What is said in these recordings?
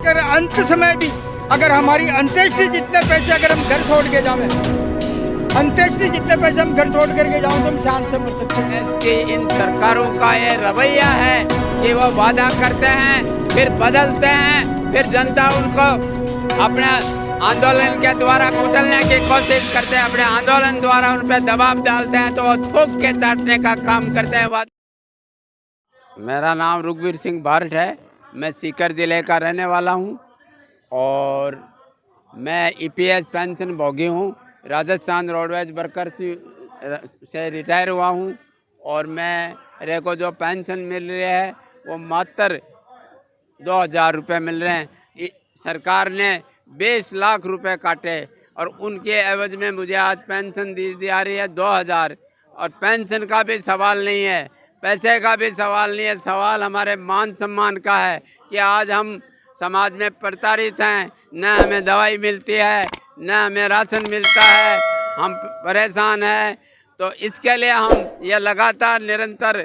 अगर अंत समय भी अगर हमारी अंत्येष्टि जितने पैसे अगर हम घर छोड़ के जाए, अंत्येष्टि जितने पैसे हम घर छोड़ करके जाओ तो हम शान से मर सकते हैं। इसकी इन सरकारों का ये रवैया है कि वो वादा करते हैं फिर बदलते हैं, फिर जनता उनको अपने आंदोलन के द्वारा कुचलने की कोशिश करते हैं, अपने आंदोलन द्वारा उन पर दबाव डालते हैं तो वो थूक के चाटने का काम करते हैं। मेरा नाम रुखवीर सिंह भारट है, मैं सीकर ज़िले का रहने वाला हूँ और मैं ईपीएस पेंशन भोगी हूँ। राजस्थान रोडवेज वर्कर से रिटायर हुआ हूँ और मेरे को जो पेंशन मिल रही है वो मात्र 2000 रुपये मिल रहे हैं। सरकार ने 20 लाख रुपए काटे और उनके एवज में मुझे आज पेंशन दी जा रही है 2000। और पेंशन का भी सवाल नहीं है, पैसे का भी सवाल नहीं है, सवाल हमारे मान सम्मान का है कि आज हम समाज में प्रताड़ित हैं, न हमें दवाई मिलती है न हमें राशन मिलता है, हम परेशान हैं। तो इसके लिए हम ये लगातार निरंतर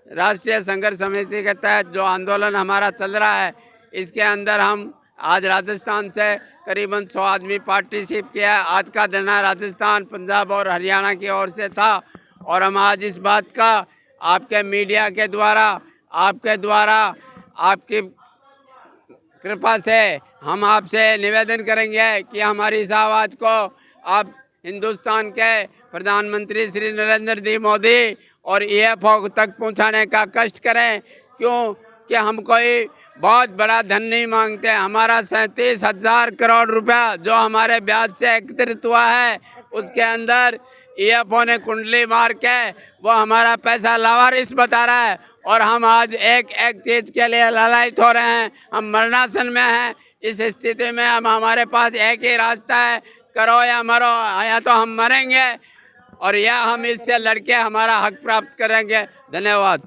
राष्ट्रीय संघर्ष समिति के तहत जो आंदोलन हमारा चल रहा है, इसके अंदर हम आज राजस्थान से करीबन 100 आदमी पार्टिसिपेट किया है। आज का धरना राजस्थान, पंजाब और हरियाणा की ओर से था और हम आज इस बात का आपके मीडिया के द्वारा, आपकी कृपा से हम आपसे निवेदन करेंगे कि हमारी इस आवाज़ को आप हिंदुस्तान के प्रधानमंत्री श्री नरेंद्र जी मोदी और ईएफओ तक पहुंचाने का कष्ट करें। क्यों कि हम कोई बहुत बड़ा धन नहीं मांगते। हमारा 37,000 करोड़ रुपया जो हमारे ब्याज से एकत्रित हुआ है, उसके अंदर ईएफओ ने कुंडली मार के वो हमारा पैसा लावारिस बता रहा है और हम आज एक एक चीज़ के लिए लालायित हो रहे हैं। हम मरणासन में हैं। इस स्थिति में अब हमारे पास एक ही रास्ता है, करो या मरो, या तो हम मरेंगे और या हम इससे लड़के हमारा हक प्राप्त करेंगे। धन्यवाद।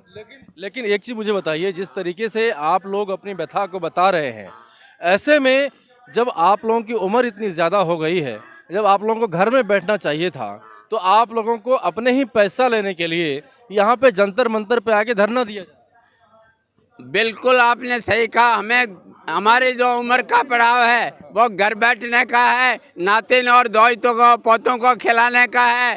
लेकिन एक चीज़ मुझे बताइए, जिस तरीके से आप लोग अपनी व्यथा को बता रहे हैं, ऐसे में जब आप लोगों की उम्र इतनी ज़्यादा हो गई है, जब आप लोगों को घर में बैठना चाहिए था, तो आप लोगों को अपने ही पैसा लेने के लिए यहाँ पे जंतर मंतर पे आके धरना दिया जाए। बिल्कुल आपने सही कहा। हमें हमारी जो उम्र का पड़ाव है वो घर बैठने का है, नातिन और दोस्तों को पोतों को खिलाने का है,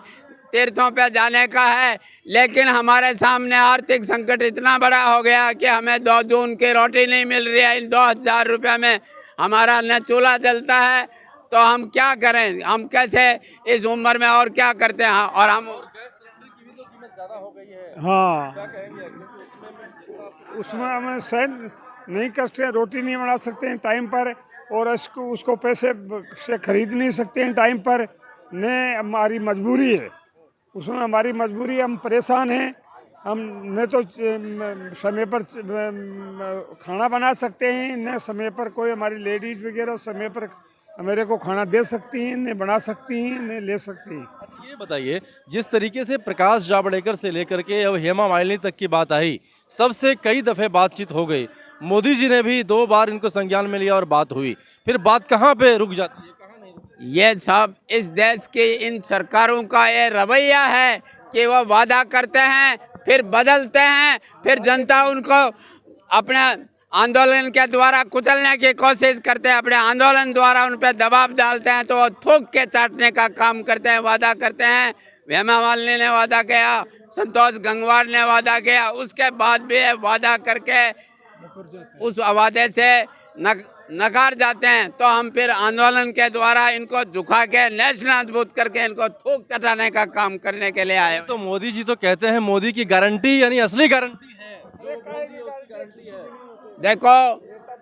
तीर्थों पे जाने का है। लेकिन हमारे सामने आर्थिक संकट इतना बड़ा हो गया कि हमें 2 जून की रोटी नहीं मिल रही है। इन 2000 रुपये में हमारा न चूल्हा जलता है, तो हम क्या करें? हम कैसे इस उम्र में और क्या करते हैं? और हम हाँ, उसमें हमें सहन नहीं कर सकते, रोटी नहीं बना सकते हैं टाइम पर और उसको पैसे से खरीद नहीं सकते हैं टाइम पर। ने हमारी मजबूरी है, उसमें हमारी मजबूरी, हम परेशान हैं। हम न तो समय पर खाना बना सकते हैं, न समय पर कोई हमारी लेडीज वगैरह समय पर मेरे को खाना दे सकती हैं, न बना सकती हैं, न ले सकती हैं। ये बताइए, जिस तरीके से प्रकाश जावड़ेकर से लेकर के अब हेमा मालिनी तक की बात आई, सबसे कई दफ़े बातचीत हो गई, मोदी जी ने भी 2 बार इनको संज्ञान में लिया और बात हुई, फिर बात कहाँ पे रुक जाती है? ये सब इस देश की इन सरकारों का ये रवैया है कि वो वादा करते हैं फिर बदलते हैं, फिर जनता उनको अपने आंदोलन के द्वारा कुचलने की कोशिश करते हैं, अपने आंदोलन द्वारा उन पर दबाव डालते हैं तो वो थूक के चाटने का काम करते हैं। वादा करते हैं, हेमा मालिनी ने वादा किया, संतोष गंगवार ने वादा किया, उसके बाद भी वादा करके उस वादे से नकार जाते हैं। तो हम फिर आंदोलन के द्वारा इनको झुका के नेशनल करके इनको थूक चटाने का काम करने के लिए आए। तो मोदी जी तो कहते हैं मोदी की गारंटी यानी असली गारंटी है, उसकी गारंटी है। देखो,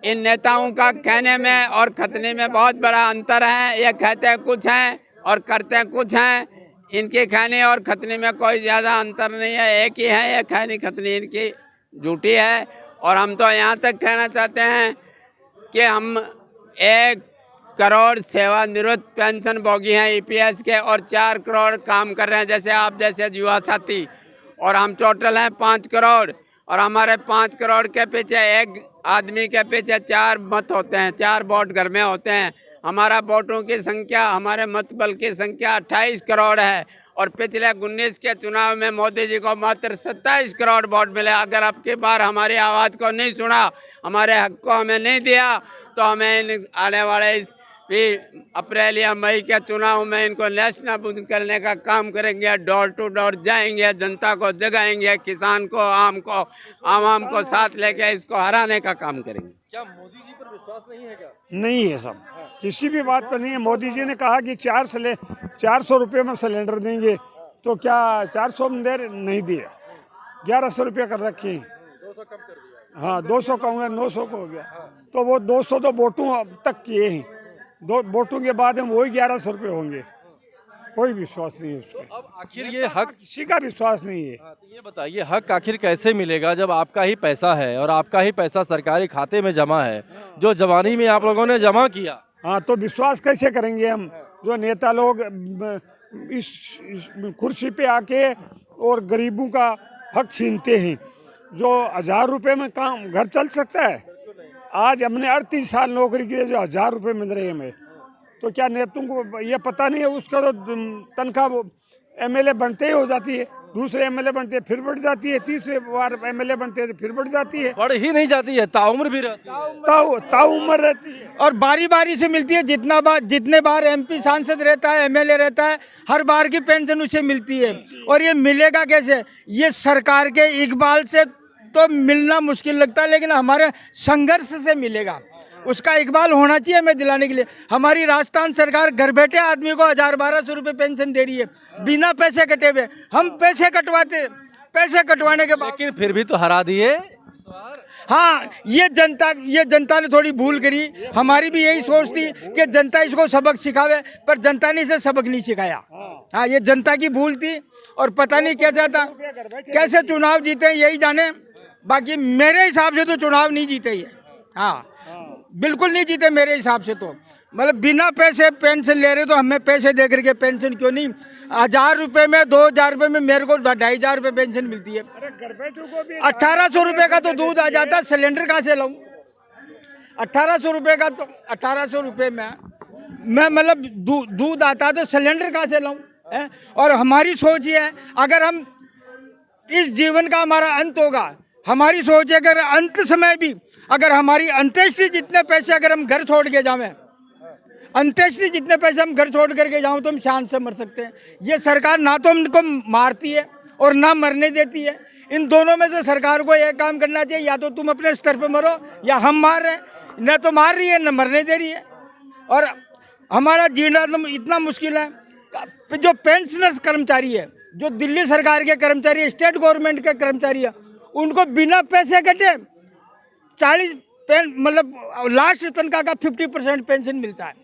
इन नेताओं का कहने में और खतने में बहुत बड़ा अंतर है। ये कहते कुछ हैं और करते कुछ हैं। इनकी खैनी और खतनी में कोई ज़्यादा अंतर नहीं है, एक ही है। ये खैनी खतनी इनकी झूठी है। और हम तो यहाँ तक कहना चाहते हैं कि हम 1 करोड़ सेवानिवृत्त पेंशन भोगी हैं ईपीएस के और 4 करोड़ काम कर रहे हैं, जैसे आप जैसे युवा साथी, और हम टोटल हैं 5 करोड़। और हमारे 5 करोड़ के पीछे एक आदमी के पीछे 4 मत होते हैं, 4 वोट घर में होते हैं। हमारा वोटों की संख्या, हमारे मत बल की संख्या 28 करोड़ है और पिछले 19 के चुनाव में मोदी जी को मात्र 27 करोड़ वोट मिले। अगर अब की बार हमारी आवाज़ को नहीं सुना, हमारे हक को हमें नहीं दिया, तो हमें आने वाले इस अप्रैल या मई के चुनाव में इनको नेशनल करने का काम करेंगे। डोर टू डोर जाएंगे, जनता को जगाएंगे, किसान को, आवाम को साथ लेके इसको हराने का काम करेंगे। क्या मोदी जी पर विश्वास नहीं है क्या? नहीं है सब, किसी भी बात पर नहीं है। मोदी जी ने कहा कि 400 रुपये में सिलेंडर देंगे, तो क्या 400 में नहीं दिए, 1100 रुपये कर रखे हैं। 200 कम कर दिया। हाँ 200 का हो गया, 900 का हो गया, तो वो 200 तो वोटों तक किए हैं, वोटों के बाद हम वही 1100 रुपये होंगे। कोई विश्वास नहीं है उसका। अब आखिर ये हक, किसी का विश्वास नहीं है। तो ये बताइए हक आखिर कैसे मिलेगा जब आपका ही पैसा है और आपका ही पैसा सरकारी खाते में जमा है, जो जवानी में आप लोगों ने जमा किया। हाँ तो विश्वास कैसे करेंगे हम, जो नेता लोग इस कुर्सी पे आके और गरीबों का हक छीनते हैं। जो 1000 रुपये में काम घर चल सकता है? आज हमने 38 साल नौकरी की है, जो 1000 रुपये मिल रहे हैं हमें, तो क्या नेताओं को ये पता नहीं है? उसका तो तनख्वाह एमएलए बनते ही हो जाती है, दूसरे एमएलए बनते हैं फिर बढ़ जाती है, तीसरे बार एमएलए बनते हैं फिर बढ़ जाती है, बढ़ ही नहीं जाती है, ताउम्र भी रहती है, ताउम्र रहती है। और बारी बारी से मिलती है। जितने बार एमपी सांसद रहता है, एमएलए रहता है, हर बार की पेंशन उसे मिलती है। और ये मिलेगा कैसे? ये सरकार के इकबाल से तो मिलना मुश्किल लगता है, लेकिन हमारे संघर्ष से मिलेगा। उसका इकबाल होना चाहिए हमें दिलाने के लिए। हमारी राजस्थान सरकार घर बैठे आदमी को 1000-1200 रुपये पेंशन दे रही है, बिना पैसे कटे हुए। हम पैसे कटवाने के बाद, लेकिन फिर भी तो हरा दिए। हाँ ये जनता ने थोड़ी भूल करी। हमारी भी यही सोच थी कि जनता इसको सबक सिखावे, पर जनता ने इसे सबक नहीं सिखाया। हाँ ये जनता की भूल थी, और पता नहीं क्या चाहता, कैसे चुनाव जीते यही जाने। बाकी मेरे हिसाब से तो चुनाव नहीं जीते ये, हाँ बिल्कुल नहीं जीते मेरे हिसाब से। तो मतलब बिना पैसे पेंशन ले रहे, तो हमें पैसे दे करके पेंशन क्यों नहीं? 1000 रुपये में, 2000 रुपये में मेरे को 2500 रुपये पेंशन मिलती है। 1800 रुपये का तो दूध आ जाता, सिलेंडर कहाँ से लाऊं? 1800 रुपये का तो 1800 रुपये में मैं मतलब दूध आता, तो सिलेंडर कहाँ से लाऊं? और हमारी सोच ये है, अगर हम इस जीवन का हमारा अंत होगा, हमारी सोच है अगर अंत समय भी अगर हमारी अंत्येष्टि जितने पैसे अगर हम घर छोड़ के जावें, अंत्येष्टि जितने पैसे हम घर छोड़ करके जाऊं, तो हम शान से मर सकते हैं। ये सरकार ना तो हमको मारती है और ना मरने देती है। इन दोनों में से सरकार को यह काम करना चाहिए, या तो तुम अपने स्तर पर मरो या हम मार रहे हैं। न तो मार रही है न मरने दे रही है, और हमारा जीना तो इतना मुश्किल है। जो पेंशनर्स कर्मचारी है, जो दिल्ली सरकार के कर्मचारी, स्टेट गवर्नमेंट के कर्मचारी है, उनको बिना पैसे कटे 40 मतलब लास्ट तनख्वाह का 50% पेंशन मिलता है।